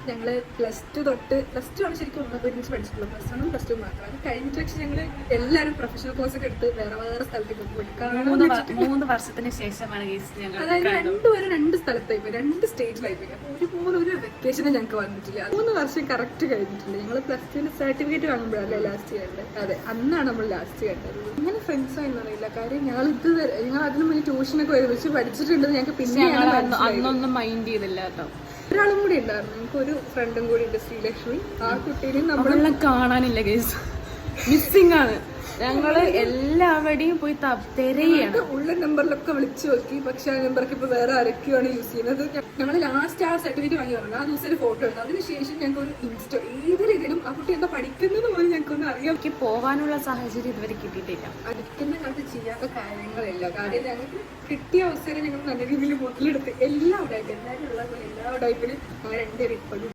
ഞങ്ങൾ +2 തൊട്ട് +2 ആണ് ശരിക്കും ഒരുമിച്ച് പഠിച്ചിട്ടുള്ളത്. +1 +2 മാത്രം. അത് കഴിഞ്ഞിട്ട് പക്ഷെ ഞങ്ങൾ എല്ലാവരും പ്രൊഫഷണൽ കോഴ്സ് ഒക്കെ എടുത്ത് വേറെ വേറെ സ്ഥലത്തേക്ക് പോയി. 3 വർഷത്തിന് ശേഷമാണ് അതായത് രണ്ടുപേരും 2 സ്ഥലത്തായി പോയി, 2 സ്റ്റേജിലായി പോയി. അപ്പോൾ ഒരുപോലെ ഒരു വെക്കേഷന് ഞങ്ങൾക്ക് വന്നിട്ടില്ല. 3 വർഷം കറക്റ്റ് കഴിഞ്ഞിട്ടില്ല. ഞങ്ങൾ +2 സർട്ടിഫിക്കറ്റ് വാങ്ങുമ്പോഴല്ലേ ലാസ്റ്റ് കണ്ടത്. അതെ, അന്നാണ് നമ്മൾ ലാസ്റ്റ് കണ്ടത്. ഇങ്ങനെ ഫ്രണ്ട്സോ എന്നറിയില്ല. കാര്യം ഞങ്ങൾ അതിന് മുന്നേ ട്യൂഷനൊക്കെ ഒരുമിച്ച് പഠിച്ചിട്ടുണ്ട്. ഞങ്ങൾക്ക് പിന്നെ അന്നൊന്നും മൈൻഡ് ചെയ്തില്ല കേട്ടോ. ഒരാളും കൂടി ഉണ്ടായിരുന്നു, ഞങ്ങൾക്ക് ഒരു ഫ്രണ്ടും കൂടി ഉണ്ട്, ശ്രീലക്ഷ്മി. ആ കുട്ടീനെയും നമ്മളെ കാണാനില്ല കേസ്, മിസ്സിംഗ് ആണ്. ഞങ്ങള് എല്ലാവരുടെയും പോയി തിരയാണ്. ഉള്ള നമ്പറിലൊക്കെ വിളിച്ചു നോക്കി, പക്ഷെ ആ നമ്പർക്ക് ഇപ്പൊ വേറെ ആരൊക്കെയാണ് യൂസ് ചെയ്യുന്നത്. ഞങ്ങൾ ലാസ്റ്റ് ആ സർട്ടിഫിക്കറ്റ് വാങ്ങി പറഞ്ഞു, ആ ദിവസം ഒരു ഫോട്ടോ എടുത്തു. അതിനുശേഷം ഞങ്ങൾക്ക് ഒരു ഇൻസ്റ്റോ ഏത് രീതിയിലും ആ കുട്ടി എന്താ പഠിക്കുന്നത് പോലും ഞങ്ങൾക്കൊന്നും അറിയാം. എനിക്ക് പോകാനുള്ള സാഹചര്യം ഇതുവരെ കിട്ടിയിട്ടില്ല. പഠിക്കുന്ന കാലത്ത് ചെയ്യാത്ത കാര്യങ്ങളില്ല. കാര്യം ഞങ്ങൾക്ക് കിട്ടിയ അവസരം ഞങ്ങൾ നല്ല രീതിയിൽ മുതലെടുത്ത് എല്ലാ ഉടായ്പ എല്ലാവരും ഉള്ള എല്ലാ ഉടായ്പിനും ഞങ്ങൾ രണ്ടുപേരും ഇപ്പോഴും